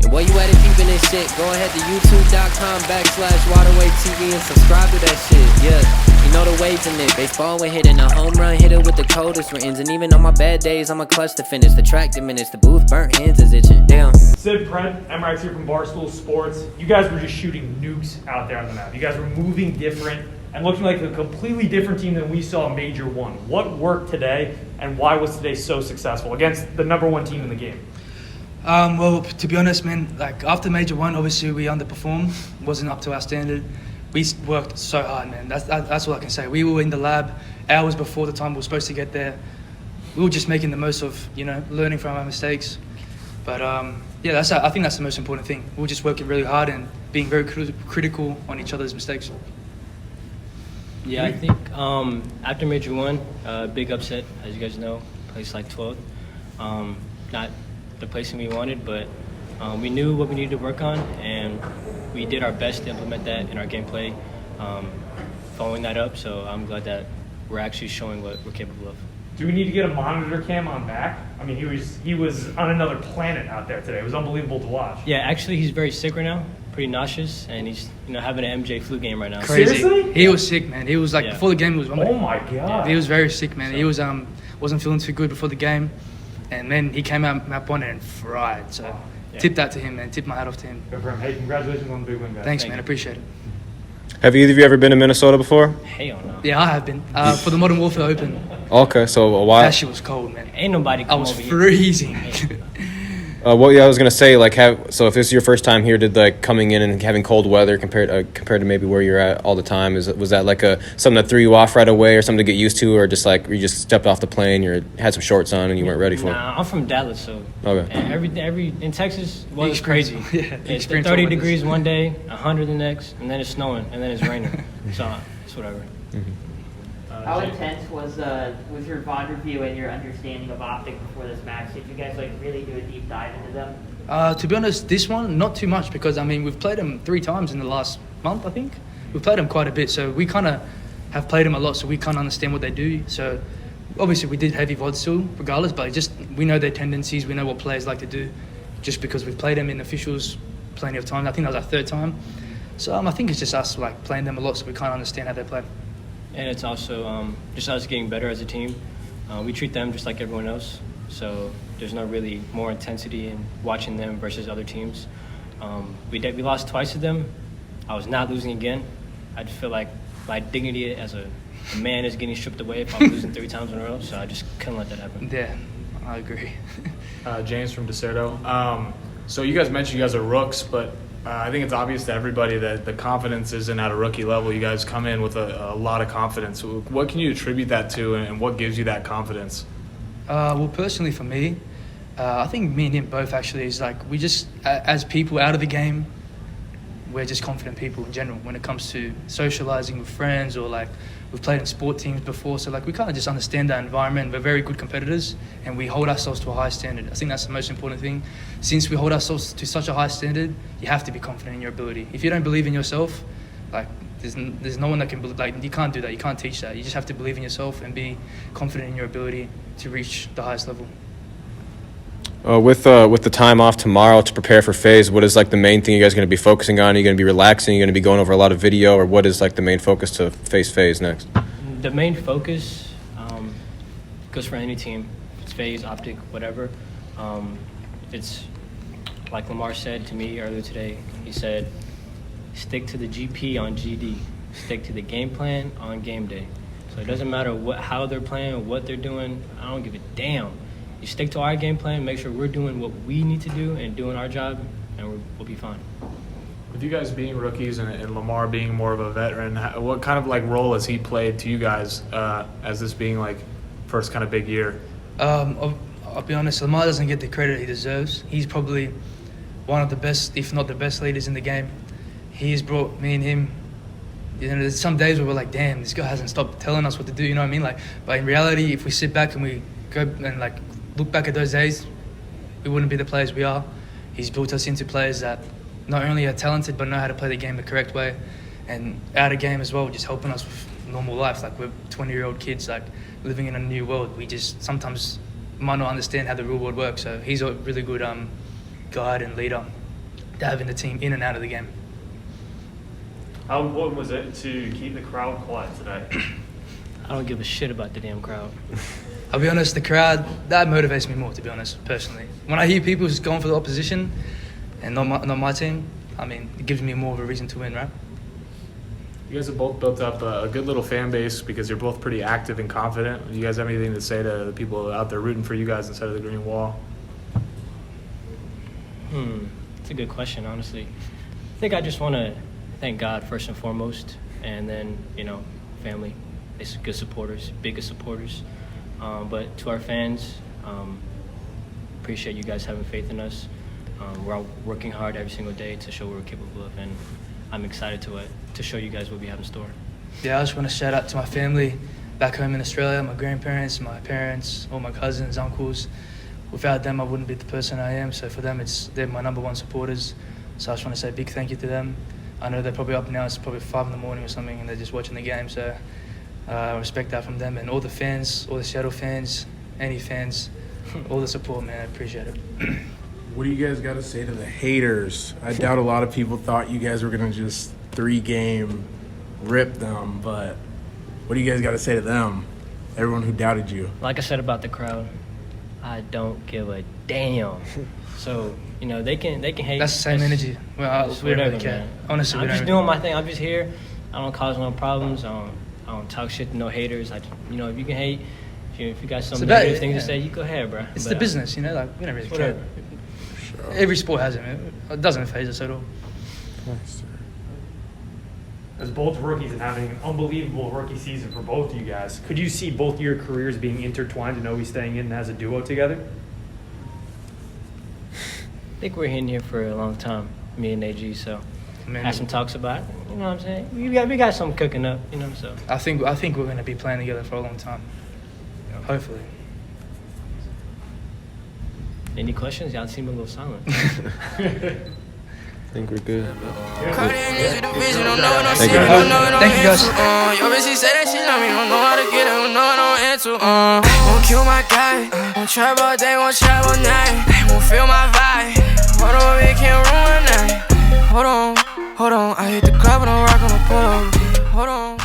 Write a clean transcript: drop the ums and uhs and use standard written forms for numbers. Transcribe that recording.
And while you at it peeping this shit, go ahead to youtube.com/WaterwayTV and subscribe to that shit. Yeah, you know the waves in it. Baseball, we're hitting a home run, hit it with the coldest rains. And even on my bad days, I'm a clutch to finish. The track diminished, the booth burnt, hands is itching. Damn. Sid, Brent, Emirates here from Barstool Sports. You guys were just shooting nukes out there on the map. You guys were moving different and looking like a completely different team than we saw in Major 1. What worked today, and why was today so successful against the number 1 team in the game? Well, to be honest, man, like after Major 1, obviously we underperformed, wasn't up to our standard. We worked so hard, man. That's all I can say. We were in the lab hours before the time we were supposed to get there. We were just making the most of, learning from our mistakes. But yeah, I think that's the most important thing. We were just working really hard and being very critical on each other's mistakes. Yeah, I think after Major 1, big upset, as you guys know, placed like 12th. Not the placing we wanted, but we knew what we needed to work on, and we did our best to implement that in our gameplay, following that up. So I'm glad that we're actually showing what we're capable of. Do we need to get a monitor cam on back? I mean, he was on another planet out there today. It was unbelievable to watch. Yeah, actually, he's very sick right now, pretty nauseous, and he's having an MJ flu game right now. Crazy. Seriously? He was sick, man. He was like before the game he was. Oh my god. He was very sick, man. He was wasn't feeling too good before the game, and then he came out map 1 and fried. So tip that to him, man. Tip my hat off to him. Good for him. Hey, congratulations on the big win, guys. Thanks, man. Appreciate it. Have either of you ever been to Minnesota before? Hell no. Yeah, I have been for the Modern Warfare Open. Okay, so why? That shit was cold, man. Ain't nobody I come was over freezing. I was gonna say, so if this is your first time here, did coming in and having cold weather compared to maybe where you're at all the time, was that something that threw you off right away, or something to get used to, or just you just stepped off the plane, you had some shorts on and you weren't ready for it? Nah, I'm from Dallas, so okay. And every in Texas was crazy. Yeah, It's 30 degrees one day, 100 the next, and then it's snowing, and then it's raining. So it's whatever. Mm-hmm. How intense was your VOD review and your understanding of optic before this match? Did you guys really do a deep dive into them? To be honest, this one not too much, because we've played them 3 times in the last month. I think we've played them quite a bit, so we kind of have played them a lot, so we kind of understand what they do. So obviously we did heavy VOD still, regardless, but we know their tendencies, we know what players like to do, just because we've played them in officials plenty of times. I think that was our 3rd time, so I think it's just us playing them a lot, so we kind of understand how they play. And it's also just us getting better as a team. We treat them just like everyone else, so there's no really more intensity in watching them versus other teams. We lost twice to them. I was not losing again. I'd feel like my dignity as a man is getting stripped away if I'm losing 3 times in a row, so I just couldn't let that happen. Yeah, I agree. James from DeSerto. So you guys mentioned you guys are rooks, but I think it's obvious to everybody that the confidence isn't at a rookie level. You guys come in with a lot of confidence. What can you attribute that to, and what gives you that confidence? Well, personally for me, I think me and him both actually is we just, as people out of the game, we're just confident people in general when it comes to socializing with friends, or we've played in sport teams before, so we kind of just understand that environment. We're very good competitors, and we hold ourselves to a high standard. I think that's the most important thing. Since we hold ourselves to such a high standard, you have to be confident in your ability. If you don't believe in yourself, there's no one that can believe. You can't do that. You can't teach that. You just have to believe in yourself and be confident in your ability to reach the highest level. With the time off tomorrow to prepare for phase, what is the main thing you guys are going to be focusing on? Are you going to be relaxing? Are you going to be going over a lot of video, or what is the main focus to face phase next? The main focus goes for any team. It's phase, optic, whatever. It's like Lamar said to me earlier today. He said, stick to the GP on GD. Stick to the game plan on game day. So it doesn't matter how they're playing, what they're doing. I don't give a damn. You stick to our game plan, make sure we're doing what we need to do and doing our job, and we'll be fine. With you guys being rookies and Lamar being more of a veteran, what kind of role has he played to you guys as this being first kind of big year? I'll be honest, Lamar doesn't get the credit he deserves. He's probably one of the best, if not the best leaders in the game. He's brought me and him, there's some days where we're damn, this guy hasn't stopped telling us what to do, you know what I mean? But in reality, if we sit back and we go and look back at those days, we wouldn't be the players we are. He's built us into players that not only are talented but know how to play the game the correct way, and out of game as well, just helping us with normal life. We're 20-year-old kids living in a new world. We just sometimes might not understand how the real world works, so he's a really good guide and leader having the team in and out of the game. How important was it to keep the crowd quiet today? I don't give a shit about the damn crowd. I'll be honest, the crowd, that motivates me more, to be honest, personally. When I hear people just going for the opposition and not my team, I mean, it gives me more of a reason to win, right? You guys have both built up a good little fan base because you're both pretty active and confident. Do you guys have anything to say to the people out there rooting for you guys inside of the green wall? It's a good question, honestly. I think I just want to thank God first and foremost, and then, family. It's good supporters, biggest supporters. But to our fans, appreciate you guys having faith in us. We're all working hard every single day to show what we're capable of, and I'm excited to show you guys what we have in store. Yeah, I just want to shout out to my family back home in Australia, my grandparents, my parents, all my cousins, uncles. Without them, I wouldn't be the person I am. So for them, they're my number one supporters. So I just want to say a big thank you to them. I know they're probably up now. It's probably 5 a.m. or something, and they're just watching the game. So I respect that from them and all the fans, all the Seattle fans, any fans, all the support, man. I appreciate it. What do you guys got to say to the haters? I doubt a lot of people thought you guys were going to just 3-game rip them, but what do you guys got to say to them? Everyone who doubted you. Like I said about the crowd, I don't give a damn. So, they can hate. That's the same energy. Well, we don't really care. Man. Honestly, I'm just doing my thing. I'm just here. I don't cause no problems. I don't talk shit to no haters. If you can hate, if you got some negative things to say, you go ahead, bro. It's the business, we don't really whatever. care. Sure. Every sport has it, man. It doesn't phase us at all. As both rookies and having an unbelievable rookie season for both of you guys, could you see both your careers being intertwined and always staying in as a duo together? I think we're in here for a long time, me and AG, so had some talks about it. You know what I'm saying? We got something cooking up, so. I think we're going to be playing together for a long time. Hopefully. Any questions? Y'all seem a little silent. I think we're good. Thank you, guys. Your bitch, she say that she love me, don't know how to get it, don't know how to answer. Won't kill my guy, won't trap all day, won't trap all night. Won't feel my vibe. Hold on, we can't ruin my night. Hold on, I hit the club and I'm rockin' the polo. Hold on.